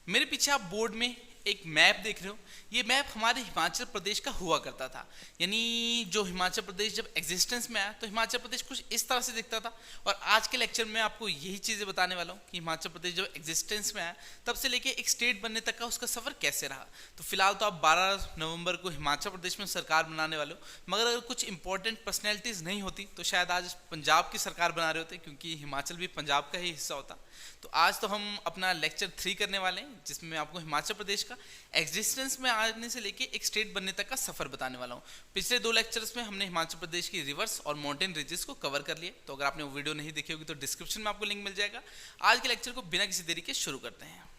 मेरे पीछे आप बोर्ड में एक मैप देख रहे हो। ये मैप हमारे हिमाचल प्रदेश का हुआ करता था। यानी जो हिमाचल प्रदेश जब एग्जिस्टेंस में आया तो हिमाचल प्रदेश कुछ इस तरह से दिखता था। और आज के लेक्चर में आपको यही चीज़ें बताने वाला हूँ कि हिमाचल प्रदेश जब एग्जिस्टेंस में आया तब से लेके एक स्टेट बनने तक का उसका सफ़र कैसे रहा। तो फिलहाल तो आप 12 नवंबर को हिमाचल प्रदेश में सरकार बनाने वाले हो, मगर अगर कुछ इंपॉर्टेंट पर्सनैलिटीज़ नहीं होती तो शायद आज पंजाब की सरकार बना रहे होते, क्योंकि हिमाचल भी पंजाब का ही हिस्सा होता। तो आज तो हम अपना लेक्चर 3 करने वाले हैं, जिसमें मैं आपको हिमाचल प्रदेश का एग्जिस्टेंस में आने से लेके एक स्टेट बनने तक का सफर बताने वाला हूँ। पिछले 2 लेक्चर्स में हमने हिमाचल प्रदेश की रिवर्स और माउंटेन रिजेस को कवर कर लिए, तो अगर आपने वो वीडियो नहीं देखी होगी तो डिस्क्रिप्शन में आपको लिंक मिल जाएगा। आज के लेक्चर को बिना किसी देरी के शुरू करते हैं।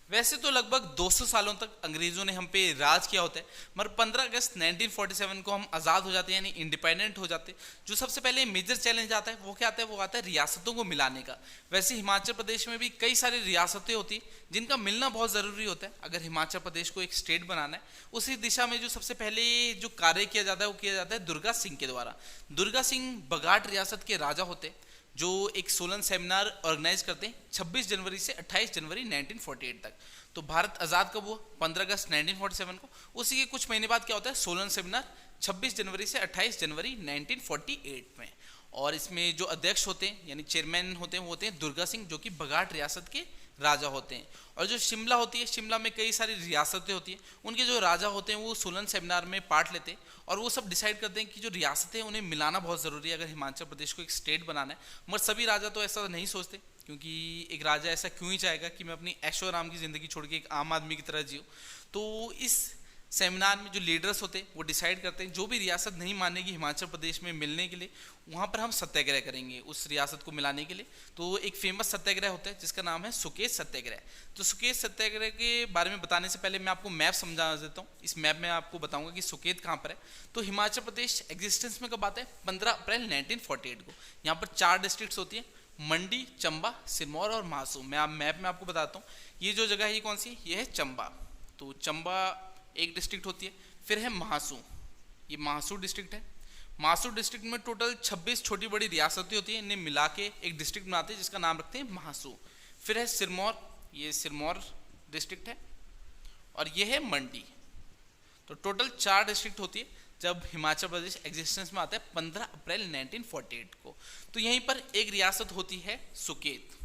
वैसे तो लगभग 200 सालों तक अंग्रेजों ने हम पे राज किया होता है, मगर 15 अगस्त 1947 को हम आज़ाद हो जाते हैं, यानी इंडिपेंडेंट हो जाते हैं। जो सबसे पहले मेजर चैलेंज आता है वो क्या आता है? वो आता है रियासतों को मिलाने का। वैसे हिमाचल प्रदेश में भी कई सारी रियासतें होती हैं जिनका मिलना बहुत ज़रूरी होता है अगर हिमाचल प्रदेश को एक स्टेट बनाना है। उसी दिशा में जो सबसे पहले जो कार्य किया जाता है वो किया जाता है दुर्गा सिंह के द्वारा। दुर्गा सिंह बगाट रियासत के राजा होते हैं, जो एक सोलन सेमिनार ऑर्गेनाइज करते हैं 26 जनवरी से 28 जनवरी 1948 तक। तो भारत आज़ाद कब हुआ? 15 अगस्त 1947 को। उसी के कुछ महीने बाद क्या होता है? सोलन सेमिनार 26 जनवरी से 28 जनवरी 1948 में। और इसमें जो अध्यक्ष होते हैं यानी चेयरमैन होते हैं वो होते हैं दुर्गा सिंह, जो कि बगाट रियासत के राजा होते हैं। और जो शिमला होती है, शिमला में कई सारी रियासतें होती हैं, उनके जो राजा होते हैं वो सोलन सेमिनार में पार्ट लेते हैं और वो सब डिसाइड करते हैं कि जो रियासतें हैं उन्हें मिलाना बहुत ज़रूरी है अगर हिमाचल प्रदेश को एक स्टेट बनाना है। मगर सभी राजा तो ऐसा नहीं सोचते, क्योंकि एक राजा ऐसा क्यों ही चाहेगा कि मैं अपनी ऐशो आराम की ज़िंदगी छोड़ के एक आम आदमी की तरह जीऊँ। तो इस सेमिनार में जो लीडर्स होते हैं वो डिसाइड करते हैं जो भी रियासत नहीं मानेगी हिमाचल प्रदेश में मिलने के लिए, वहाँ पर हम सत्याग्रह करेंगे उस रियासत को मिलाने के लिए। तो एक फेमस सत्याग्रह होता है जिसका नाम है सुकेत सत्याग्रह। तो सुकेत सत्याग्रह के बारे में बताने से पहले मैं आपको मैप समझा देता हूँ। इस मैप में आपको बताऊंगा कि सुकेत कहाँ पर है। तो हिमाचल प्रदेश एग्जिस्टेंस में कब आता है? 15 अप्रैल 1948 को। यहाँ पर 4 डिस्ट्रिक्ट्स होती हैं, मंडी, चंबा, सिरमौर और महासू। मैं आप मैप में आपको बताता हूँ। ये जो जगह है ये कौन सी है? ये है चंबा। तो चंबा एक डिस्ट्रिक्ट होती है। फिर है महासू, ये महासू डिस्ट्रिक्ट है। महासू डिस्ट्रिक्ट में टोटल 26 छोटी बड़ी रियासतें होती हैं, इन्हें मिला के एक डिस्ट्रिक्ट बनाते हैं जिसका नाम रखते हैं महासू। फिर है सिरमौर, ये सिरमौर डिस्ट्रिक्ट है। और ये है मंडी। तो टोटल 4 डिस्ट्रिक्ट होती है जब हिमाचल प्रदेश एग्जिस्टेंस में आता है 15 अप्रैल 1948 को। तो यहीं पर एक रियासत होती है सुकेत।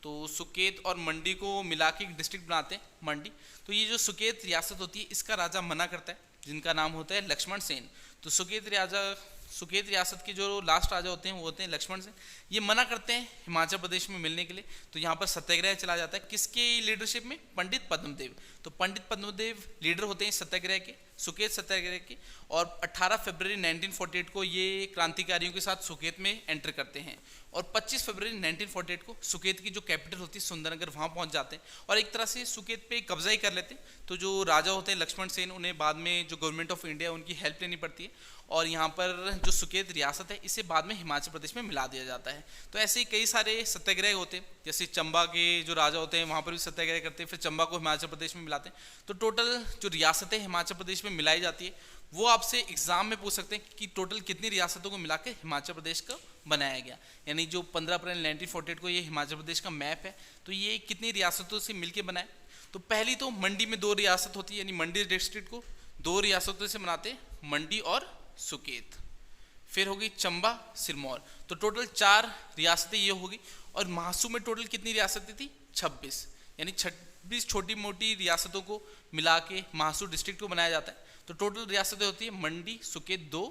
तो सुकेत और मंडी को मिला के एक डिस्ट्रिक्ट बनाते हैं मंडी। तो ये जो सुकेत रियासत होती है इसका राजा मना करता है, जिनका नाम होता है लक्ष्मण सेन। तो सुकेत रियासत के जो लास्ट राजा होते हैं वो होते हैं लक्ष्मण सेन। ये मना करते हैं हिमाचल प्रदेश में मिलने के लिए। तो यहाँ पर सत्याग्रह चला जाता है, किसके लीडरशिप में? पंडित पद्मदेव। तो पंडित पद्मदेव लीडर होते हैं सत्याग्रह के, सुकेत सत्याग्रह के। और 18 फरवरी 1948 को ये क्रांतिकारियों के साथ सुकेत में एंटर करते हैं। और 25 फरवरी 1948 को सुकेत की जो कैपिटल होती है सुंदरनगर, वहाँ पहुँच जाते हैं और एक तरह से सुकेत पे कब्जा ही कर लेते हैं। तो जो राजा होते हैं लक्ष्मण सेन, उन्हें बाद में जो गवर्नमेंट ऑफ इंडिया उनकी हेल्प लेनी पड़ती है और यहाँ पर जो सुकेत रियासत है इसे बाद में हिमाचल प्रदेश में मिला दिया जाता है। तो ऐसे ही कई सारे सत्याग्रह होते हैं, जैसे चंबा के जो राजा होते हैं वहाँ पर भी सत्याग्रह करते हैं, फिर चंबा को हिमाचल प्रदेश में मिलाते हैं। तो टोटल जो रियासतें हिमाचल प्रदेश में मिलाई जाती है वो आपसे एग्जाम में पूछ सकते हैं कि टोटल कितनी रियासतों को मिला के हिमाचल प्रदेश का बनाया गया। यानी जो 15 अप्रैल 1948 को ये हिमाचल प्रदेश का मैप है, तो ये कितनी रियासतों से मिलके बना है? तो पहली तो मंडी में 2 रियासत होती है, यानी मंडी डिस्ट्रिक्ट को 2 रियासतों से बनाते हैं, मंडी और सुकेत। फिर होगी चंबा, सिरमौर। तो टोटल 4 रियासतें ये होगी। और महासू में टोटल कितनी रियासतें थी? 26, यानी 26 छोटी मोटी रियासतों को मिला के महासू डिस्ट्रिक्ट को बनाया जाता है। तो टोटल रियासतें होती है मंडी, सुकेत 2,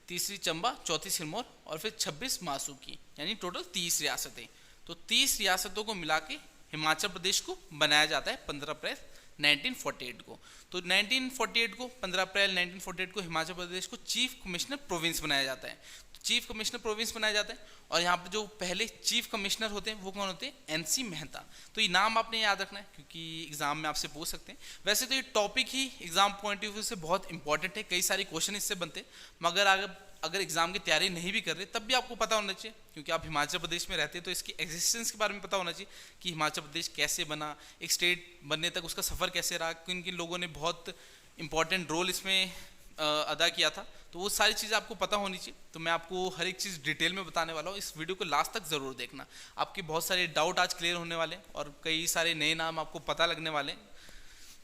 तीसरी चंबा, चौथी सिरमौर और फिर 26 महासू की, यानी टोटल 30 रियासतें। तो 30 रियासतों को मिला के हिमाचल प्रदेश को बनाया जाता है 15 अप्रैल 1948 को। तो 1948 को 15 अप्रैल 1948 को हिमाचल प्रदेश को चीफ कमिश्नर प्रोविंस बनाया जाता है। तो चीफ कमिश्नर प्रोविंस बनाया जाता है और यहाँ पर जो पहले चीफ कमिश्नर होते हैं वो कौन होते हैं? एनसी मेहता। तो ये नाम आपने याद रखना है क्योंकि एग्जाम में आपसे पूछ सकते हैं। वैसे तो ये topic he exam point of view से बहुत इंपॉर्टेंट है, कई सारे क्वेश्चन इससे बनते हैं, मगर अगर एग्जाम की तैयारी नहीं भी कर रहे तब भी आपको पता होना चाहिए, क्योंकि आप हिमाचल प्रदेश में रहते हैं तो इसकी एग्जिस्टेंस के बारे में पता होना चाहिए कि हिमाचल प्रदेश कैसे बना, एक स्टेट बनने तक उसका सफ़र कैसे रहा, किन किन लोगों ने बहुत इंपॉर्टेंट रोल इसमें अदा किया था, तो वो सारी चीज़ें आपको पता होनी चाहिए। तो मैं आपको हर एक चीज़ डिटेल में बताने वाला हूँ, इस वीडियो को लास्ट तक ज़रूर देखना। आपके बहुत सारे डाउट आज क्लियर होने वाले हैं और कई सारे नए नाम आपको पता लगने वाले हैं।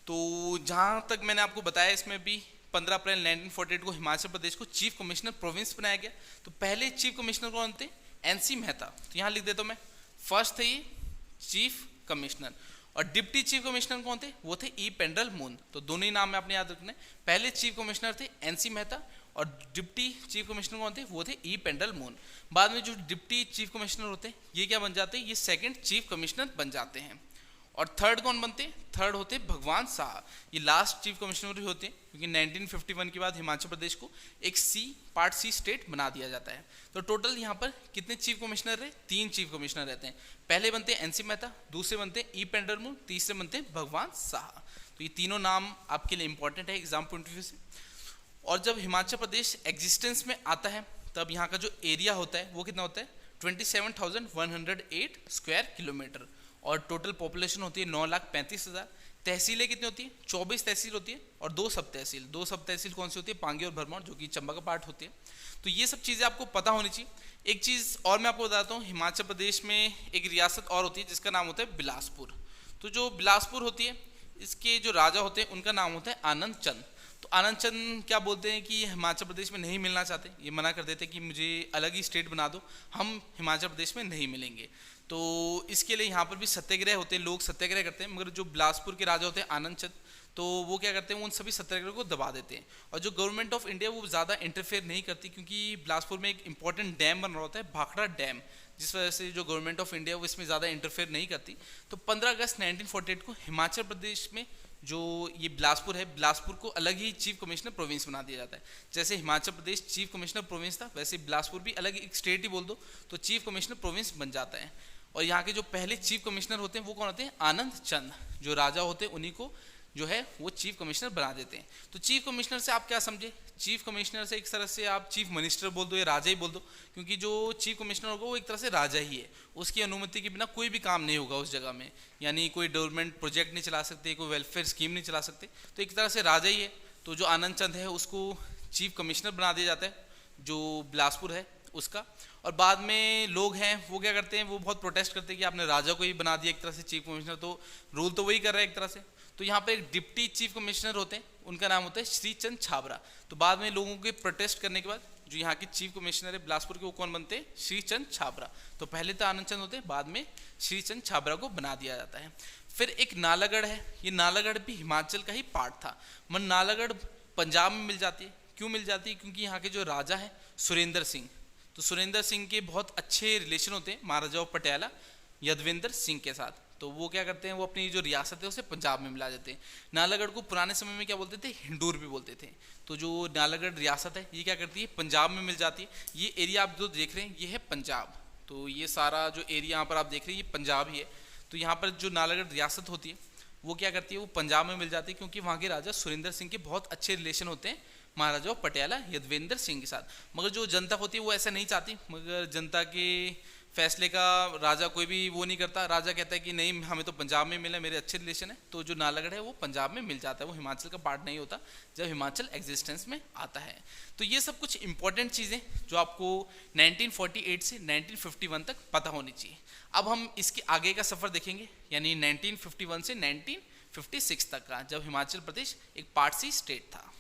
तो जहाँ तक मैंने आपको बताया, इसमें भी 15 अप्रैल 1948 को हिमाचल प्रदेश को चीफ कमिश्नर प्रोविंस बनाया गया। तो पहले चीफ कमिश्नर कौन थे? NC मेहता। तो यहाँ लिख देता हूँ मैं, फर्स्ट थे ये चीफ कमिश्नर। और डिप्टी चीफ कमिश्नर कौन थे? वो थे ई पेंड्रल मून। तो दोनों ही नाम में आपने याद रखना है। पहले चीफ कमिश्नर थे NC मेहता और डिप्टी चीफ कमिश्नर कौन थे? वो थे ई पेंड्रल मून। बाद में जो डिप्टी चीफ कमिश्नर होते हैं ये क्या बन जाते हैं? ये सेकंड चीफ कमिश्नर बन जाते हैं। और थर्ड कौन बनते हैं? थर्ड होते भगवान शाह। ये लास्ट चीफ कमिश्नर ही होते हैं, क्योंकि 1951 के बाद हिमाचल प्रदेश को एक पार्ट सी स्टेट बना दिया जाता है। तो टोटल यहाँ पर कितने चीफ कमिश्नर रहे? 3 चीफ कमिश्नर रहते हैं। पहले बनते हैं NC मेहता, दूसरे बनते हैं ई पेंड्रल मून, तीसरे बनते हैं भगवान शाह। तो ये तीनों नाम आपके लिए इंपॉर्टेंट है एग्जाम पॉइंट ऑफ व्यू से। और जब हिमाचल प्रदेश एग्जिस्टेंस में आता है तब यहाँ का जो एरिया होता है वो कितना होता है? 27,108 स्क्वायर किलोमीटर। और टोटल पॉपुलेशन होती है 9,35,000। तहसीलें कितनी होती है? 24 तहसील होती है और 2 सब तहसील। 2 सब तहसील कौन सी होती है? पांगी और भरमौर, जो कि चंबा का पार्ट होती है। तो ये सब चीज़ें आपको पता होनी चाहिए। एक चीज़ और मैं आपको बताता हूँ, हिमाचल प्रदेश में एक रियासत और होती है जिसका नाम होता है बिलासपुर। तो जो बिलासपुर होती है, इसके जो राजा होते हैं उनका नाम होता है आनंद चंद। तो आनंद चंद क्या बोलते हैं कि हिमाचल प्रदेश में नहीं मिलना चाहते, ये मना कर देते कि मुझे अलग ही स्टेट बना दो, हम हिमाचल प्रदेश में नहीं मिलेंगे। तो इसके लिए यहाँ पर भी सत्याग्रह होते हैं, लोग सत्याग्रह करते हैं। मगर जो बिलासपुर के राजा होते हैं आनंद चंद, तो वो क्या करते हैं? उन सभी सत्याग्रह को दबा देते हैं। और जो गवर्नमेंट ऑफ इंडिया वो ज़्यादा इंटरफेयर नहीं करती, क्योंकि बिलासपुर में एक इंपॉर्टेंट डैम बन रहा होता है, भाखड़ा डैम, जिस वजह से जो गवर्नमेंट ऑफ इंडिया वो इसमें ज़्यादा इंटरफेयर नहीं करती। तो 15 अगस्त 1948 को हिमाचल प्रदेश में जो ये बिलासपुर है, बिलासपुर को अलग ही चीफ कमिश्नर प्रोविंस बना दिया जाता है। जैसे Himachal Pradesh chief commissioner province था, वैसे बिलासपुर भी अलग एक स्टेट ही बोल दो तो चीफ कमिश्नर प्रोविंस बन जाता है। और यहाँ के जो पहले चीफ कमिश्नर होते हैं वो कौन होते हैं? आनंद चंद। जो राजा होते हैं उन्हीं को जो है वो चीफ कमिश्नर बना देते हैं। तो चीफ कमिश्नर से आप क्या समझे? चीफ कमिश्नर से एक तरह से आप चीफ मिनिस्टर बोल दो या राजा ही बोल दो, क्योंकि जो चीफ कमिश्नर होगा वो एक तरह से राजा ही है। उसकी अनुमति के बिना कोई भी काम नहीं होगा उस जगह में, यानी कोई डेवलपमेंट प्रोजेक्ट नहीं चला सकते, कोई वेलफेयर स्कीम नहीं चला सकते। तो एक तरह से राजा ही है। तो जो आनंद चंद है उसको चीफ कमिश्नर बना दिया जाता है, जो बिलासपुर है उसका। और बाद में लोग हैं वो क्या करते हैं? वो बहुत प्रोटेस्ट करते हैं कि आपने राजा को ही बना दिया एक तरह से चीफ कमिश्नर, तो रूल तो वही कर रहा है एक तरह से। तो यहाँ पे एक डिप्टी चीफ कमिश्नर होते हैं, उनका नाम होता है श्री चंद छाबरा। तो बाद में लोगों के प्रोटेस्ट करने के बाद जो यहाँ के चीफ कमिश्नर है बिलासपुर के, वो कौन बनते हैं? श्री चंद छाबरा। तो पहले तो आनंद चंद होते हैं, बाद में श्री चंद छाबरा को बना दिया जाता है। फिर एक नालागढ़ है, ये नालागढ़ भी हिमाचल का ही पार्ट था। मन नालागढ़ पंजाब में मिल जाती है। क्यों मिल जाती है? क्योंकि यहाँ के जो राजा हैं सुरेंद्र सिंह, तो सुरेंद्र सिंह के बहुत अच्छे रिलेशन होते हैं महाराजा ऑफ पटियाला यदविंदर सिंह के साथ। तो वो क्या करते हैं? वो अपनी जो रियासत है उसे पंजाब में मिला देते हैं। नालागढ़ को पुराने समय में क्या बोलते थे? हिंडूर भी बोलते थे। तो जो नालागढ़ रियासत है ये क्या करती है? पंजाब में मिल जाती है। ये एरिया आप जो देख रहे हैं ये है पंजाब। तो ये सारा जो एरिया यहाँ पर आप देख रहे हैं ये पंजाब ही है। तो यहाँ पर जो नालागढ़ रियासत होती है वो क्या करती है? वो पंजाब में मिल जाती है, क्योंकि वहाँ के राजा सुरेंद्र सिंह के बहुत अच्छे रिलेशन होते हैं महाराजा पटियाला यदवेंद्र सिंह के साथ। मगर जो जनता होती है वो ऐसा नहीं चाहती, मगर जनता के फैसले का राजा कोई भी वो नहीं करता। राजा कहता है कि नहीं, हमें तो पंजाब में मिला, मेरे अच्छे रिलेशन है। तो जो नालागढ़ है वो पंजाब में मिल जाता है, वो हिमाचल का पार्ट नहीं होता जब हिमाचल एग्जिस्टेंस में आता है। तो ये सब कुछ इंपॉर्टेंट चीज़ें जो आपको 1948 से 1951 तक पता होनी चाहिए। अब हम इसके आगे का सफ़र देखेंगे, यानी 1951 से 1956 तक का, जब हिमाचल प्रदेश एक पार्ट सी स्टेट था।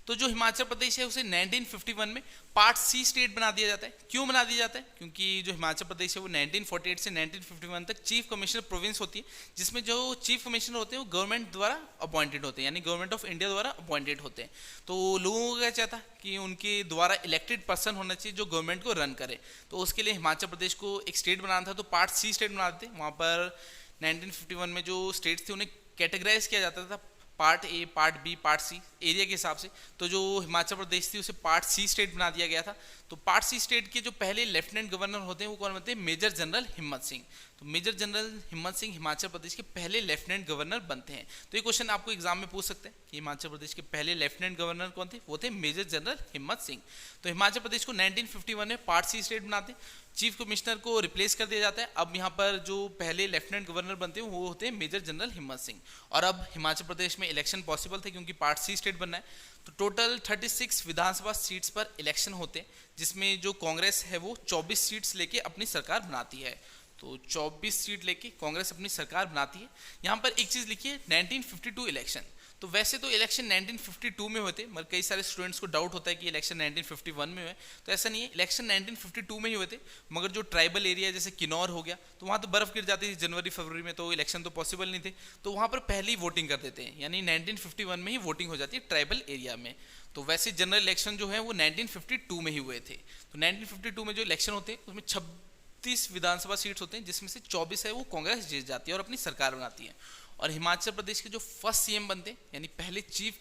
तो जो हिमाचल प्रदेश है उसे 1951 में पार्ट सी स्टेट बना दिया जाता है। क्यों बना दिया जाता है? क्योंकि जो हिमाचल प्रदेश है वो 1948 से 1951 तक चीफ कमिश्नर प्रोविंस होती है, जिसमें जो चीफ कमिश्नर होते हैं वो गवर्नमेंट द्वारा अपॉइंटेड होते हैं, यानी गवर्नमेंट ऑफ इंडिया द्वारा अपॉइंटेड होते हैं। तो लोगों को क्या चाहता कि उनके द्वारा इलेक्टेड पर्सन होना चाहिए जो गवर्नमेंट को रन करे। तो उसके लिए हिमाचल प्रदेश को एक स्टेट बनाना था, तो पार्ट सी स्टेट बना देते। वहाँ पर 1951 में जो स्टेट्स थे उन्हें कैटेगराइज किया जाता था, part A, part B, part C, area के हिसाब से। तो जो हिमाचल प्रदेश थी उसे पार्ट सी स्टेट बना दिया गया था। तो पार्ट सी स्टेट के जो पहले लेफ्टिनेंट गवर्नर होते हैं वो कौन बनते हैं? मेजर जनरल हिम्मत सिंह। तो मेजर जनरल हिम्मत सिंह हिमाचल प्रदेश के पहले लेफ्टिनेंट गवर्नर बनते हैं। तो ये क्वेश्चन आपको एग्जाम में पूछ सकते हैं कि हिमाचल प्रदेश के पहले लेफ्टिनेंट गवर्नर कौन थे? वो थे मेजर जनरल हिम्मत सिंह। तो हिमाचल प्रदेश को 1951 में पार्ट सी स्टेट बनाते हैं, चीफ कमिश्नर को रिप्लेस कर दिया जाता है। अब यहाँ पर जो पहले लेफ्टिनेंट गवर्नर बनते हैं वो होते हैं मेजर जनरल हिम्मत सिंह। और अब हिमाचल प्रदेश में इलेक्शन पॉसिबल थे क्योंकि पार्ट सी स्टेट बनना है। तो टोटल 36 विधानसभा सीट्स पर इलेक्शन होते हैं, जिसमें जो कांग्रेस है वो 24 सीट्स लेके अपनी सरकार बनाती है। तो 24 सीट लेके कांग्रेस अपनी सरकार बनाती है। यहाँ पर एक चीज़ लिखिए 1952 इलेक्शन। तो वैसे तो इलेक्शन 1952 में हुए थे, मगर कई सारे स्टूडेंट्स को डाउट होता है कि इलेक्शन 1951 में हुए। तो ऐसा नहीं है, इलेक्शन 1952 में ही हुए थे, मगर जो ट्राइबल एरिया जैसे किन्नौर हो गया तो वहाँ तो बर्फ़ गिर जाती थी जनवरी फरवरी में, तो इलेक्शन तो पॉसिबल नहीं थे। तो वहाँ पर पहले ही वोटिंग कर देते हैं, यानी 1951 में ही वोटिंग हो जाती है ट्राइबल एरिया में। तो वैसे जनरल इलेक्शन जो है वो 1952 में ही हुए थे। तो 1952 में जो इलेक्शन होते हैं उसमें 36 विधानसभा सीट्स होते हैं, जिसमें से 24 है वो कांग्रेस जीत जाती है और अपनी सरकार बनाती है। और हिमाचल प्रदेश के जो फर्स्ट सीएम बनते हैं, यानी पहले चीफ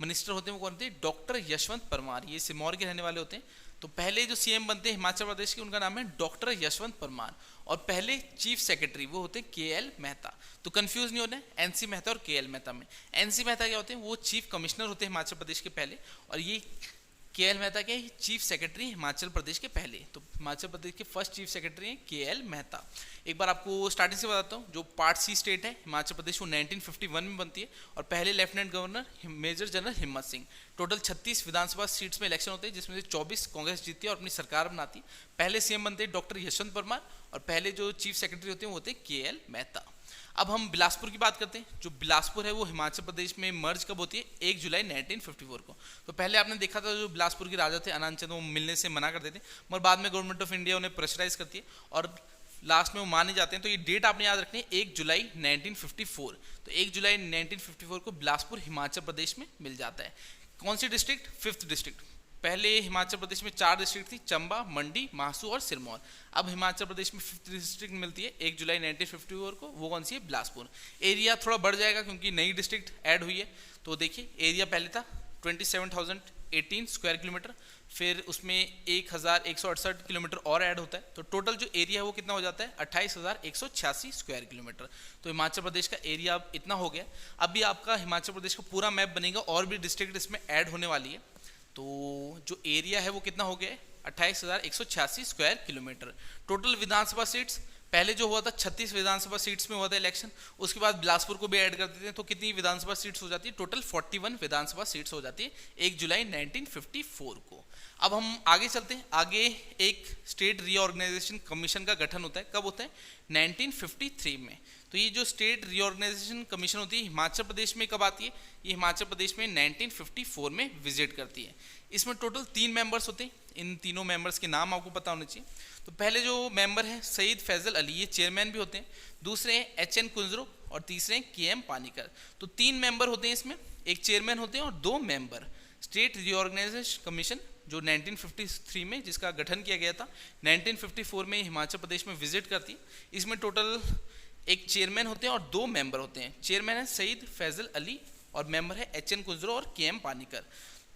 मिनिस्टर होते हैं, वो कौन थे? डॉक्टर यशवंत परमार। ये सिरमौर के रहने वाले होते हैं। तो पहले जो सीएम बनते हैं हिमाचल प्रदेश के, उनका नाम है डॉक्टर यशवंत परमार। और पहले चीफ सेक्रेटरी वो होते हैं KL मेहता। तो कंफ्यूज नहीं होना है NC मेहता और KL मेहता में। NC मेहता क्या होते हैं? वो चीफ कमिश्नर होते हैं हिमाचल प्रदेश के पहले, और ये KL मेहता के चीफ सेक्रेटरी हिमाचल प्रदेश के पहले। तो हिमाचल प्रदेश के फर्स्ट चीफ सेक्रेटरी हैं KL मेहता। एक बार आपको स्टार्टिंग से बताता हूँ, जो पार्ट सी स्टेट है हिमाचल प्रदेश वो 1951 में बनती है, और पहले लेफ्टिनेंट गवर्नर मेजर जनरल हिम्मत सिंह। टोटल 36 विधानसभा सीट्स में इलेक्शन होते हैं, जिसमें से 24 कांग्रेस जीतती है और अपनी सरकार बनाती है। पहले सीएम बनते हैं डॉक्टर यशवंत परमार, और पहले जो चीफ सेक्रेटरी होते हैं वो होते हैं KL मेहता। अब हम बिलासपुर की बात करते हैं। जो बिलासपुर है वो हिमाचल प्रदेश में मर्ज कब होती है? 1 जुलाई 1954 को। तो पहले आपने देखा था जो बिलासपुर के राजा थे आनंद चंद, वो मिलने से मना कर देते हैं, मगर बाद में गवर्नमेंट ऑफ इंडिया उन्हें प्रेशराइज करती है और लास्ट में वो माने जाते हैं। तो ये डेट आपने याद रखनी है, 1 जुलाई 1954। तो 1 जुलाई 1954 को बिलासपुर हिमाचल प्रदेश में मिल जाता है। कौन सी डिस्ट्रिक्ट? 5th district. पहले हिमाचल प्रदेश में 4 डिस्ट्रिक्ट थी, चंबा, मंडी, माहसू और सिरमौर। अब हिमाचल प्रदेश में 5th डिस्ट्रिक्ट मिलती है 1 जुलाई 1954 को। वो कौन सी है? बिलासपुर। एरिया थोड़ा बढ़ जाएगा क्योंकि नई डिस्ट्रिक्ट ऐड हुई है। तो देखिए एरिया पहले था 27,018 स्क्वायर किलोमीटर, फिर उसमें 1,168 किलोमीटर और ऐड होता है। तो टोटल जो एरिया है वो कितना हो जाता है? 28,186 स्क्वायर किलोमीटर। तो हिमाचल प्रदेश का एरिया अब इतना हो गया। अभी आपका हिमाचल प्रदेश का पूरा मैप बनेगा और भी डिस्ट्रिक्ट इसमें ऐड होने वाली है। तो जो एरिया है वो कितना हो गया है? 28,186 स्क्वायर किलोमीटर। टोटल विधानसभा सीट्स पहले जो हुआ था 36 विधानसभा सीट्स में हुआ था इलेक्शन, उसके बाद बिलासपुर को भी ऐड कर देते हैं, तो कितनी विधानसभा सीट्स हो जाती है? टोटल 41 विधानसभा सीट्स हो जाती है 1 जुलाई 1954 को। अब हम आगे चलते हैं। आगे एक स्टेट रीऑर्गेनाइजेशन कमीशन का गठन होता है। कब होता है? 1953 में। तो ये जो स्टेट रीऑर्गेनाइजेशन कमीशन होती है हिमाचल प्रदेश में कब आती है? ये हिमाचल प्रदेश में 1954 में विजिट करती है। इसमें टोटल 3 मेंबर्स होते हैं। इन तीनों मेंबर्स के नाम आपको पता होने चाहिए। तो पहले जो मेंबर है सईद फैजल अली, ये चेयरमैन भी होते हैं। दूसरे हैं HN कुंजरो और तीसरे हैं KM पानीकर। तो 3 मेंबर होते हैं इसमें, एक चेयरमैन होते हैं और 2 मेंबर। स्टेट रीऑर्गेनाइजेशन कमीशन जो 1953 में जिसका गठन किया गया था, 1954 में हिमाचल प्रदेश में विजिट करती है। इसमें टोटल एक चेयरमैन होते हैं और 2 मेंबर होते हैं। चेयरमैन है सईद फैजल अली और मेंबर है HN कुंजरो और KM पानीकर।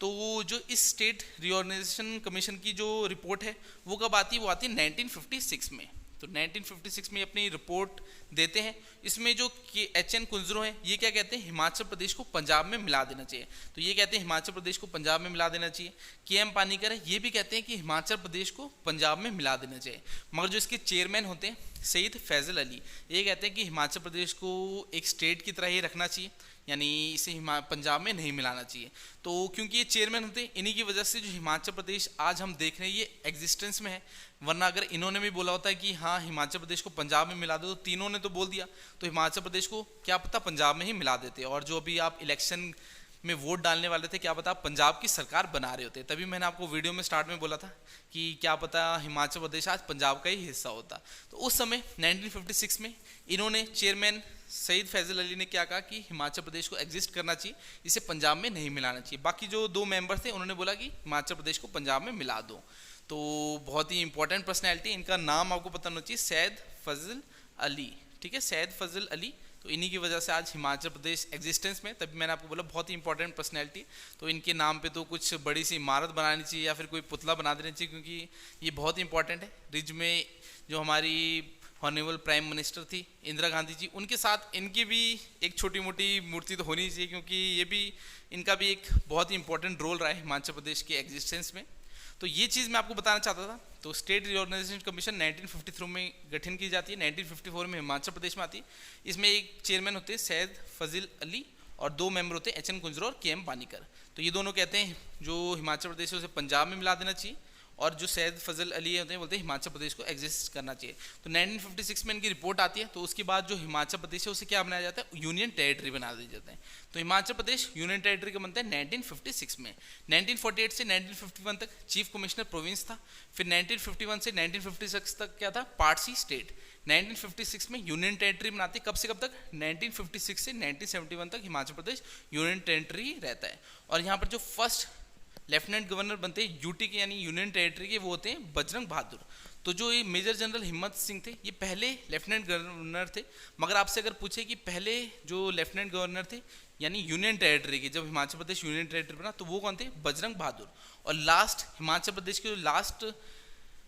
तो जो इस स्टेट रीऑर्गेनाइजेशन कमीशन की जो रिपोर्ट है वो कब आती है? वो आती है 1956 में। तो 1956 में अपनी रिपोर्ट देते हैं। इसमें जो HN कुंजरो हैं ये क्या कहते हैं? हिमाचल प्रदेश को पंजाब में मिला देना चाहिए। तो ये कहते हैं हिमाचल प्रदेश को पंजाब में मिला देना चाहिए। KM पानीकर है, ये भी कहते हैं कि हिमाचल प्रदेश को पंजाब में मिला देना चाहिए। मगर जो इसके चेयरमैन होते हैं सईद फैजल अली, ये कहते हैं कि हिमाचल प्रदेश को एक स्टेट की तरह ही रखना चाहिए, यानी इसे पंजाब में नहीं मिलाना चाहिए। तो क्योंकि ये चेयरमैन होते हैं, इन्हीं की वजह से जो हिमाचल प्रदेश आज हम देख रहे हैं ये एग्जिस्टेंस में है। वरना अगर इन्होंने भी बोला होता है कि हाँ हिमाचल प्रदेश को पंजाब में मिला दो, तो तीनों ने तो बोल दिया, तो हिमाचल प्रदेश को क्या पता पंजाब में ही मिला देते। और जो अभी आप इलेक्शन में वोट डालने वाले थे, क्या पता आप पंजाब की सरकार बना रहे होते। तभी मैंने आपको वीडियो में स्टार्ट में बोला था कि क्या पता हिमाचल प्रदेश आज पंजाब का ही हिस्सा होता। तो उस समय 1956 में इन्होंने चेयरमैन सईद फैजल अली ने क्या कहा कि हिमाचल प्रदेश को एग्जिस्ट करना चाहिए, इसे पंजाब में नहीं मिलाना चाहिए। बाकी जो 2 मेंबर थे उन्होंने बोला कि हिमाचल प्रदेश को पंजाब में मिला दो। तो बहुत ही इंपॉर्टेंट पर्सनैलिटी, इनका नाम आपको पता होना चाहिए, सैयद फजल अली। ठीक है, सैयद फजल अली। तो इन्हीं की वजह से आज हिमाचल प्रदेश एग्जिस्टेंस में, तभी मैंने आपको बोला बहुत ही इंपॉर्टेंट पर्सनैलिटी। तो इनके नाम पे तो कुछ बड़ी सी इमारत बनानी चाहिए या फिर कोई पुतला बना देना चाहिए, क्योंकि ये बहुत इंपॉर्टेंट है। रिज में जो हमारी ऑनरेबल प्राइम मिनिस्टर थी इंदिरा गांधी जी, उनके साथ इनकी भी एक छोटी मोटी मूर्ति तो होनी चाहिए, क्योंकि ये भी इनका भी एक बहुत ही इंपॉर्टेंट रोल रहा है हिमाचल प्रदेश के एग्जिस्टेंस में। तो ये चीज़ मैं आपको बताना चाहता था। तो स्टेट रिऑर्गेनाइजेशन कमीशन 1953 में गठन की जाती है, 1954 में हिमाचल प्रदेश में आती है। इसमें एक चेयरमैन होते हैं सैयद फजील अली और 2 मेंबर होते हैं एच.एन. कुंजरा और के.एम. पानीकर। तो ये दोनों कहते हैं जो हिमाचल प्रदेश है उसे पंजाब में मिला देना चाहिए, और जो सैयद फजल अली होते हैं बोलते हैं हिमाचल प्रदेश को एग्जिस्ट करना चाहिए। तो 1956 में इनकी रिपोर्ट आती है। तो उसके बाद जो हिमाचल प्रदेश है उसे क्या बनाया जाता है, यूनियन टेरिटरी बना दिए जाते हैं। तो हिमाचल प्रदेश यूनियन टेरिटरी का बनता है 1956 में। 1948 से 1951 तक चीफ कमिश्नर प्रोविंस था। फिर 1951 से 1956 तक क्या था, पार्ट सी स्टेट। 1956 में यूनियन टेरिटरी बनाते, कब से कब तक, 1956 से 1971 तक हिमाचल प्रदेश यूनियन टेरिटरी रहता है। और यहाँ पर जो फर्स्ट लेफ्टिनेंट गवर्नर बनते हैं यूटी के यानी यूनियन टेरिटरी के, वो होते हैं बजरंग बहादुर। तो जो ये मेजर जनरल हिम्मत सिंह थे ये पहले लेफ्टिनेंट गवर्नर थे। मगर आपसे अगर पूछे कि पहले जो लेफ्टिनेंट गवर्नर थे यानी यूनियन टेरिटरी के, जब हिमाचल प्रदेश यूनियन टेरिटरी बना तो वो कौन थे, बजरंग बहादुर। और लास्ट हिमाचल प्रदेश के जो लास्ट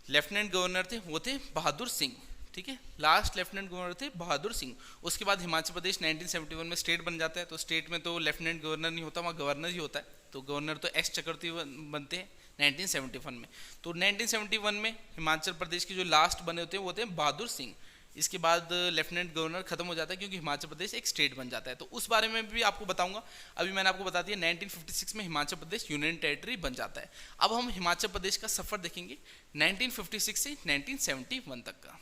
लेफ्टिनेंट गवर्नर थे वो थे बहादुर सिंह, ठीक है, लास्ट लेफ्टिनेंट गवर्नर थे बहादुर सिंह। उसके बाद हिमाचल प्रदेश 1971 में स्टेट बन जाता है। तो स्टेट में तो लेफ्टिनेंट गवर्नर नहीं होता, वहाँ गवर्नर ही होता है। तो गवर्नर तो एस चक्रवर्ती बनते हैं 1971 में। तो 1971 में हिमाचल प्रदेश के जो लास्ट बने होते हैं वो होते हैं बहादुर सिंह। इसके बाद लेफ्टिनेंट गवर्नर खत्म हो जाता है क्योंकि हिमाचल प्रदेश एक स्टेट बन जाता है। तो उस बारे में भी आपको बताऊंगा। अभी मैंने आपको बता दिया 1956 में हिमाचल प्रदेश यूनियन टेरिटरी बन जाता है। अब हम हिमाचल प्रदेश का सफर देखेंगे 1956 से 1971 तक का।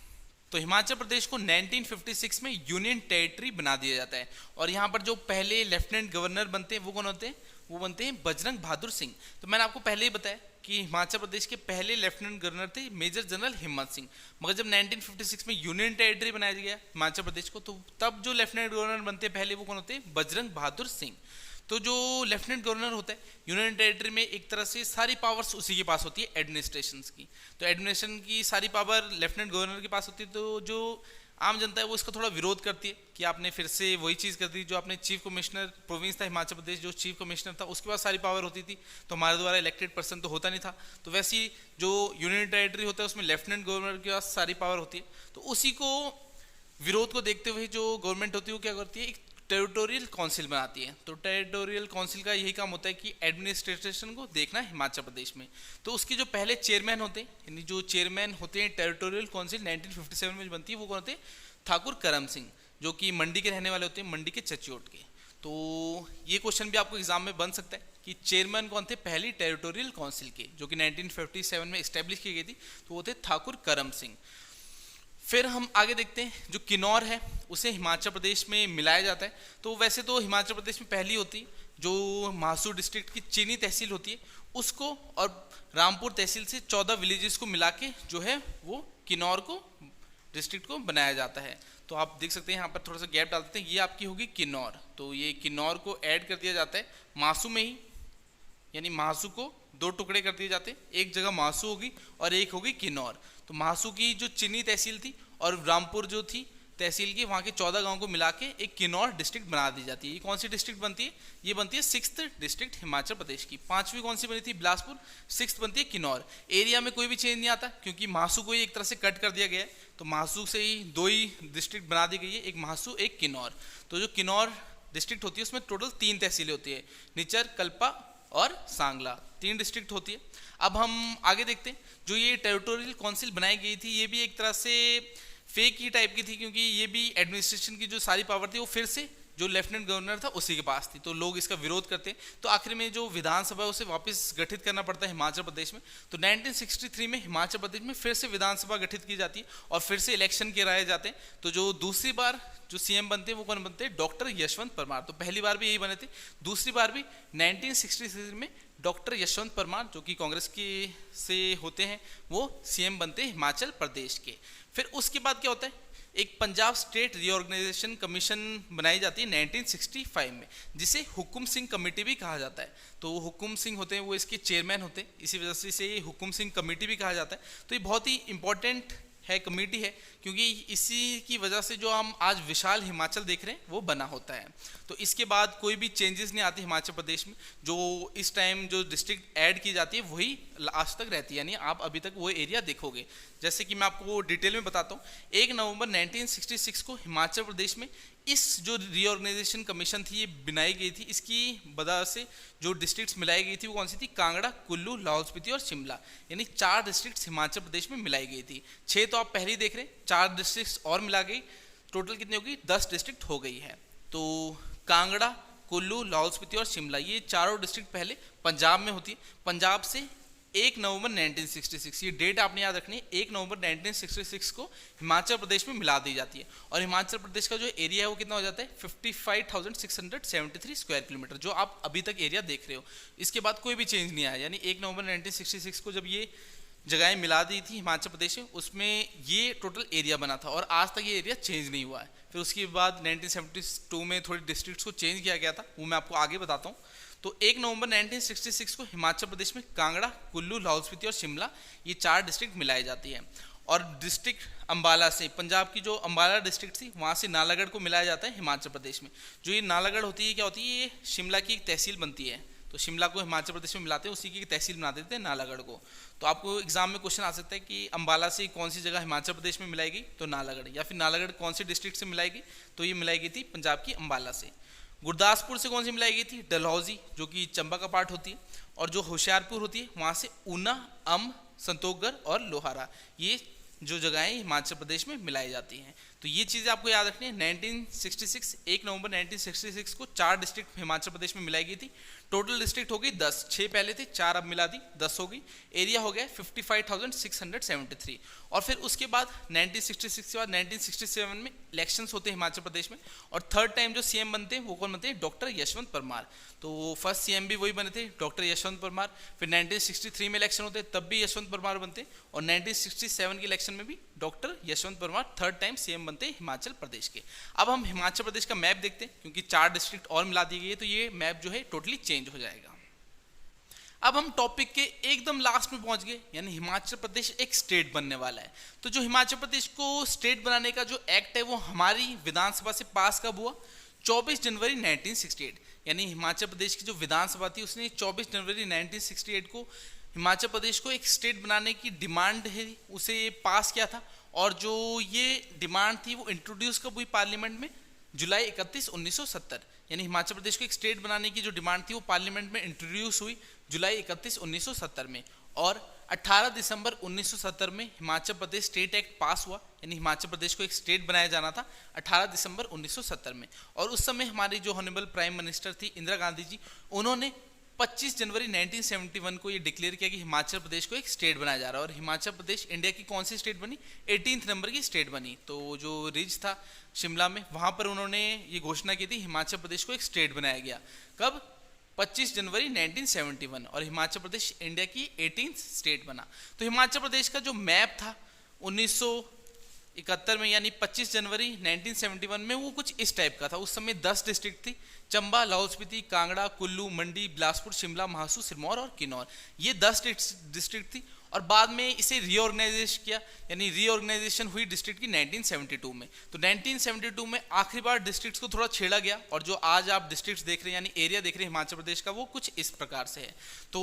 तो हिमाचल प्रदेश को 1956 में यूनियन टेरिटरी बना दिया जाता है। और यहाँ पर जो पहले लेफ्टिनेंट गवर्नर बनते हैं वो कौन होते हैं, वो बनते हैं बजरंग बहादुर सिंह। तो मैंने आपको पहले ही बताया कि हिमाचल प्रदेश के पहले लेफ्टिनेंट गवर्नर थे मेजर जनरल हिम्मत सिंह। मगर जब 1956 में यूनियन टेरिटरी बनाया गया हिमाचल प्रदेश को, तो तब जो लेफ्टिनेंट गवर्नर बनते हैं पहले वो कौन होते हैं, बजरंग बहादुर सिंह। तो जो लेफ्टिनेंट गवर्नर होता है यूनियन टेरिटरी में, एक तरह से सारी पावर्स उसी के पास होती है एडमिनिस्ट्रेशन की। तो एडमिनिस्ट्रेशन की सारी पावर लेफ्टिनेंट गवर्नर के पास होती है। तो जो आम जनता है वो इसका थोड़ा विरोध करती है कि आपने फिर से वही चीज़ कर दी जो आपने चीफ कमिश्नर प्रोविंस था हिमाचल प्रदेश, जो चीफ कमिश्नर था उसके पास सारी पावर होती थी, तो हमारे द्वारा इलेक्टेड पर्सन तो होता नहीं था। तो वैसे ही जो यूनियन टेरिटरी होता है उसमें लेफ्टिनेंट गवर्नर के पास सारी पावर होती है। तो उसी को विरोध को देखते हुए जो गवर्नमेंट होती है वो क्या करती है, एक टेरिटोरियल काउंसिल बनाती है। तो टेरिटोरियल काउंसिल का यही काम होता है कि एडमिनिस्ट्रेशन को देखना है हिमाचल प्रदेश में। तो उसके जो पहले चेयरमैन होते हैं, यानी जो चेयरमैन होते हैं टेरिटोरियल काउंसिल 1957 में बनती है, वो कौन होते हैं, ठाकुर करम सिंह, जो कि मंडी के रहने वाले होते हैं, मंडी के चच्योट के। तो ये क्वेश्चन भी आपको एग्जाम में बन सकता है कि चेयरमैन कौन थे पहली टेरिटोरियल काउंसिल के, जो कि 1957 में इस्टेब्लिश की गई थी, तो वो थे ठाकुर करम सिंह। फिर हम आगे देखते हैं जो किन्नौर है उसे हिमाचल प्रदेश में मिलाया जाता है। तो वैसे तो हिमाचल प्रदेश में पहली होती जो महासू डिस्ट्रिक्ट की चीनी तहसील होती है उसको, और रामपुर तहसील से 14 विलेजेस को मिला के जो है वो किन्नौर को डिस्ट्रिक्ट को बनाया जाता है। तो आप देख सकते हैं यहाँ पर थोड़ा सा गैप डाल देते हैं, ये आपकी होगी किन्नौर। तो ये किन्नौर को ऐड कर दिया जाता है महासू में ही, यानी महासू को 2 टुकड़े कर दिए जाते हैं, एक जगह महासू होगी और एक होगी किन्नौर। तो महासू की जो चीनी तहसील थी और रामपुर जो थी तहसील की, वहाँ के 14 गांव को मिला के एक किन्नौर डिस्ट्रिक्ट बना दी जाती है। ये कौन सी डिस्ट्रिक्ट बनती है, ये बनती है 6th डिस्ट्रिक्ट हिमाचल प्रदेश की। 5वीं कौन सी बनी थी, बिलासपुर। 6th बनती है किन्नौर। एरिया में कोई भी चेंज नहीं आता क्योंकि महासू को ही एक तरह से कट कर दिया गया है। तो महासू से ही 2 ही डिस्ट्रिक्ट बना दी गई है, एक महासू एक किन्नौर। तो जो किन्नौर डिस्ट्रिक्ट होती है उसमें टोटल 3 तहसीलें होती है, निचर, कल्पा और सांगला, 3 डिस्ट्रिक्ट होती है। अब हम आगे देखते हैं जो ये टेरिटोरियल काउंसिल बनाई गई थी ये भी एक तरह से फेक ही टाइप की थी, क्योंकि ये भी एडमिनिस्ट्रेशन की जो सारी पावर थी वो फिर से जो लेफ्टिनेंट गवर्नर था उसी के पास थी। तो लोग इसका विरोध करते हैं। तो आखिर में जो विधानसभा है उसे वापस गठित करना पड़ता है हिमाचल प्रदेश में। तो 1963 में हिमाचल प्रदेश में फिर से विधानसभा गठित की जाती है और फिर से इलेक्शन कराए जाते हैं। तो जो दूसरी बार जो सीएम बनते हैं वो कौन बनते हैं, डॉक्टर यशवंत परमार। तो पहली बार भी यही बने थे, दूसरी बार भी 1963 में डॉक्टर यशवंत परमार जो कि कांग्रेस के से होते हैं वो सीएम बनते हैं हिमाचल प्रदेश के। फिर उसके बाद क्या होता है, एक पंजाब स्टेट रीऑर्गेनाइजेशन कमीशन बनाई जाती है 1965 में, जिसे हुकुम सिंह कमेटी भी कहा जाता है। तो हुकुम सिंह होते हैं वो इसके चेयरमैन होते हैं, इसी वजह से इसे हुकुम सिंह कमेटी भी कहा जाता है। तो ये बहुत ही इंपॉर्टेंट है, कमेटी है, क्योंकि इसी की वजह से जो हम आज विशाल हिमाचल देख रहे हैं वो बना होता है। तो इसके बाद कोई भी चेंजेस नहीं आती हिमाचल प्रदेश में, जो इस टाइम जो डिस्ट्रिक्ट ऐड की जाती है वही आज तक रहती है, यानी आप अभी तक वो एरिया देखोगे। जैसे कि मैं आपको डिटेल में बताता हूँ, 1 नवंबर 1966 को हिमाचल प्रदेश में इस जो रीऑर्गेनाइजेशन कमीशन थी ये बनाई गई थी। इसकी वजह से जो डिस्ट्रिक्ट्स मिलाई गई थी वो कौन सी थी, कांगड़ा, कुल्लू, लाहौल स्पीति और शिमला, यानी 4 डिस्ट्रिक्ट्स हिमाचल प्रदेश में मिलाई गई थी। 6 तो आप पहले ही देख रहे हैं, 4 डिस्ट्रिक्ट्स और मिला गई, टोटल कितनी होगी, 10 डिस्ट्रिक्ट हो गई है। तो कांगड़ा, कुल्लू, लाहौल स्पीति और शिमला ये चारों डिस्ट्रिक्ट पहले पंजाब में होती है। पंजाब से 1 नवंबर 1966, ये डेट आपने याद रखनी है, 1 नवंबर 1966 को हिमाचल प्रदेश में मिला दी जाती है। और हिमाचल प्रदेश का जो एरिया है वो कितना हो जाता है, 55,673 स्क्वायर किलोमीटर, जो आप अभी तक एरिया देख रहे हो। इसके बाद कोई भी चेंज नहीं आया, यानी 1 नवंबर 1966 को जब ये जगहें मिला दी थी हिमाचल प्रदेश में, उसमें ये टोटल एरिया बना था और आज तक ये एरिया चेंज नहीं हुआ है। फिर उसके बाद 1972 में थोड़ी डिस्ट्रिक्ट्स को चेंज किया गया था, वो मैं आपको आगे बताता हूँ। तो 1 नवंबर 1966 को हिमाचल प्रदेश में कांगड़ा, कुल्लू, लाहौल स्पीति और शिमला ये 4 डिस्ट्रिक्ट मिलाई जाती है। और डिस्ट्रिक्ट अंबाला से, पंजाब की जो अंबाला डिस्ट्रिक्ट थी वहाँ से नालागढ़ को मिलाया जाता है हिमाचल प्रदेश में। जो ये नालागढ़ होती है क्या होती है, ये शिमला की एक तहसील बनती है, तो शिमला को हिमाचल प्रदेश में मिलाते हैं, उसी की तहसील बना देते हैं नालागढ़ को। तो आपको एग्जाम में क्वेश्चन आ सकता है कि अंबाला से कौन सी जगह हिमाचल प्रदेश में मिलाई गई, तो नालागढ़, या फिर नालागढ़ कौन सी डिस्ट्रिक्ट से मिलाई गई, तो ये मिलाई गई थी पंजाब की अंबाला से। गुरदासपुर से कौन सी मिलाई गई थी, डलहौजी, जो कि चंबा का पार्ट होती है। और जो होशियारपुर होती है वहाँ से ऊना, अम्ब, संतोखगढ़ और लोहारा, ये जो जगहें हिमाचल प्रदेश में मिलाई जाती हैं। तो ये चीज़ें आपको याद रखनी है। 1966 1 नवंबर 1966 को 4 डिस्ट्रिक्ट हिमाचल प्रदेश में मिलाई गई थी। टोटल डिस्ट्रिक्ट हो गई 10, 6 पहले थे, 4 अब मिला दी, 10 हो गई। एरिया हो गया 55,673। और फिर उसके बाद 1966 के बाद 1967 में इलेक्शंस होते हैं हिमाचल प्रदेश में, और थर्ड टाइम जो सीएम बनते हैं वो कौन बनते हैं, डॉक्टर यशवंत परमार। तो फर्स्ट सीएम भी वही बने थे, डॉक्टर यशवंत परमार। फिर 1963 में इलेक्शन होते हैं, तब भी यशवंत परमार बनते हैं, और 1967 के इलेक्शन में भी doctor Yashwant Parmar third time CM बनते हैं हिमाचल प्रदेश के। अब हम हिमाचल प्रदेश का मैप देखते हैं, क्योंकि 4 डिस्ट्रिक्ट और मिला दी गई है, तो ये मैप जो है टोटली चेंज हो जाएगा। अब हम टॉपिक के एकदम लास्ट में पहुंच गए, यानी हिमाचल प्रदेश एक स्टेट बनने वाला है। तो जो हिमाचल प्रदेश को स्टेट बनाने का जो एक्ट है वो हमारी विधानसभा से पास कब हुआ, 24 जनवरी 1968। यानी हिमाचल प्रदेश की जो विधानसभा थी उसने 24 जनवरी 1968 को हिमाचल प्रदेश को एक स्टेट बनाने की डिमांड है उसे पास किया था। और जो ये डिमांड थी वो इंट्रोड्यूस कब हुई पार्लियामेंट में, जुलाई 31, 1970। यानी हिमाचल प्रदेश को एक स्टेट बनाने की जो डिमांड थी वो पार्लियामेंट में इंट्रोड्यूस हुई जुलाई 31, 1970 में। और 18 दिसंबर 1970 में हिमाचल प्रदेश स्टेट एक्ट पास हुआ, यानी हिमाचल प्रदेश को एक स्टेट बनाया जाना था 18 दिसंबर 1970 में। और उस समय हमारी जो ऑनरेबल प्राइम मिनिस्टर थी इंदिरा गांधी जी, उन्होंने 25 जनवरी 1971 को ये डिक्लेयर किया कि हिमाचल प्रदेश को एक स्टेट बनाया जा रहा है। और हिमाचल प्रदेश इंडिया की कौन सी स्टेट बनी, 18th नंबर की स्टेट बनी। तो जो रिज था शिमला में, वहाँ पर उन्होंने ये घोषणा की थी हिमाचल प्रदेश को एक स्टेट बनाया गया। कब, 25 जनवरी 1971। और हिमाचल प्रदेश इंडिया की 18th स्टेट बना। तो हिमाचल प्रदेश का जो मैप था 1971 में, यानी 25 जनवरी 1971 में, वो कुछ इस टाइप का था। उस समय 10 डिस्ट्रिक्ट थी, चंबा, लाहौल स्पीति, कांगड़ा, कुल्लू, मंडी, बिलासपुर, शिमला, महासू, सिरमौर और किन्नौर, ये 10 डिस्ट्रिक्ट थी। और बाद में इसे रीऑर्गेनाइजेशन किया, यानी रीऑर्गेनाइजेशन हुई डिस्ट्रिक्ट की 1972 में। तो 1972 में आखिरी बार डिस्ट्रिक्ट्स को थोड़ा छेड़ा गया, और जो आज आप डिस्ट्रिक्ट्स देख रहे हैं यानी एरिया देख रहे हैं हिमाचल प्रदेश का, वो कुछ इस प्रकार से है। तो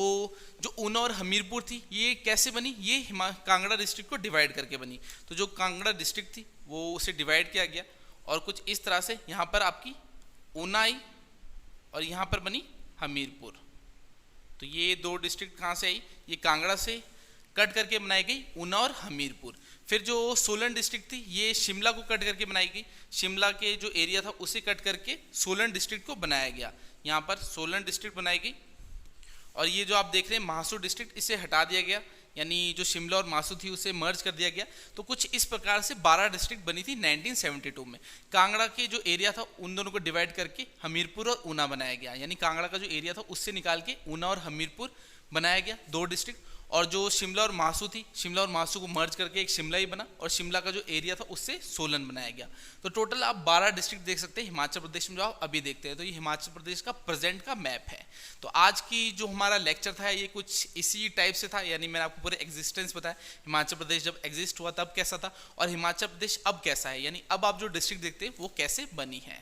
जो ऊना और हमीरपुर थी ये कैसे बनी, ये कांगड़ा डिस्ट्रिक्ट को डिवाइड करके बनी। तो जो कांगड़ा डिस्ट्रिक्ट थी वो उसे डिवाइड किया गया, और कुछ इस तरह से यहाँ पर आपकी ऊना आई और यहाँ पर बनी हमीरपुर। तो ये 2 डिस्ट्रिक्ट कहाँ से आई, ये कांगड़ा से कट करके बनाई गई ऊना और हमीरपुर। फिर जो सोलन डिस्ट्रिक्ट थी ये शिमला को कट करके बनाई गई, शिमला के जो एरिया था उसे कट करके सोलन डिस्ट्रिक्ट को बनाया गया। यहाँ पर सोलन डिस्ट्रिक्ट बनाई गई। और ये जो आप देख रहे हैं महासू डिस्ट्रिक्ट, इसे हटा दिया गया, यानी जो शिमला और महासू थी उसे मर्ज कर दिया गया। तो कुछ इस प्रकार से 12 डिस्ट्रिक्ट बनी थी 1972 में। कांगड़ा के जो एरिया था उन दोनों को डिवाइड करके हमीरपुर और ऊना बनाया गया, यानी कांगड़ा का जो एरिया था उससे निकाल के ऊना और हमीरपुर बनाया गया 2 डिस्ट्रिक्ट। और जो शिमला और मासू थी, शिमला और मासू को मर्ज करके एक शिमला ही बना, और शिमला का जो एरिया था उससे सोलन बनाया गया। तो टोटल आप 12 डिस्ट्रिक्ट देख सकते हैं हिमाचल प्रदेश में जो आप अभी देखते हैं। तो ये हिमाचल प्रदेश का प्रेजेंट का मैप है। तो आज की जो हमारा लेक्चर था ये कुछ इसी टाइप से था, यानी मैंने आपको पूरे एग्जिस्टेंस बताया, हिमाचल प्रदेश जब एग्जिस्ट हुआ तब कैसा था और हिमाचल प्रदेश अब कैसा है, यानी अब आप जो डिस्ट्रिक्ट देखते हैं वो कैसे बनी है।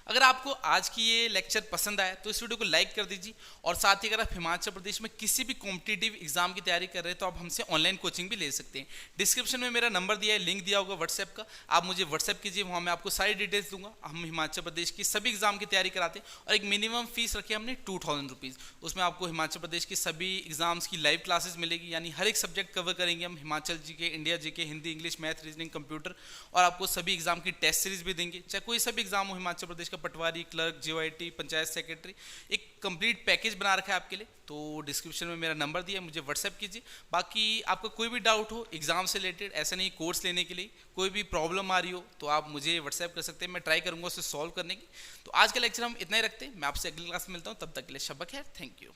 अगर आपको आज की ये लेक्चर पसंद आया तो इस वीडियो को लाइक कर दीजिए, और साथ ही अगर आप हिमाचल प्रदेश में किसी भी कॉम्पिटिटिव एग्जाम की तैयारी कर रहे हैं तो आप हमसे ऑनलाइन कोचिंग भी ले सकते हैं। डिस्क्रिप्शन में मेरा नंबर दिया है, लिंक दिया होगा व्हाट्सएप का, आप मुझे व्हाट्सएप कीजिए, वहाँ मैं आपको सारी डिटेल्स दूंगा। हम हिमाचल प्रदेश की सभी एग्जाम की तैयारी कराते हैं, और एक मिनिमम फीस रखी है हमने 2000 रुपीज़। उसमें आपको हिमाचल प्रदेश की सभी एग्जाम्स की लाइव क्लासेस मिलेगी, यानी हर एक सब्जेक्ट कवर करेंगे हम, Himachal GK, India GK, Hindi, English, math, reasoning, computer, और आपको सभी एग्जाम की टेस्ट सीरीज भी देंगे, चाहे कोई सा भी एग्जाम हो हिमाचल प्रदेश का, पटवारी, क्लर्क, जीओआईटी, पंचायत सेक्रेटरी, एक कंप्लीट पैकेज बना रखा है आपके लिए। तो डिस्क्रिप्शन में मेरा नंबर दिया है, मुझे व्हाट्सएप कीजिए। बाकी आपका कोई भी डाउट हो एग्जाम से रिलेटेड, ऐसा नहीं कोर्स लेने के लिए कोई भी प्रॉब्लम आ रही हो तो आप मुझे व्हाट्सएप कर सकते हैं, मैं ट्राई करूंगा उसे सॉल्व करने की। तो आज का लेक्चर हम इतना ही रखते हैं, मैं आपसे अगली क्लास में मिलता हूँ, तब तक के लिए शब्बा खैर, थैंक यू।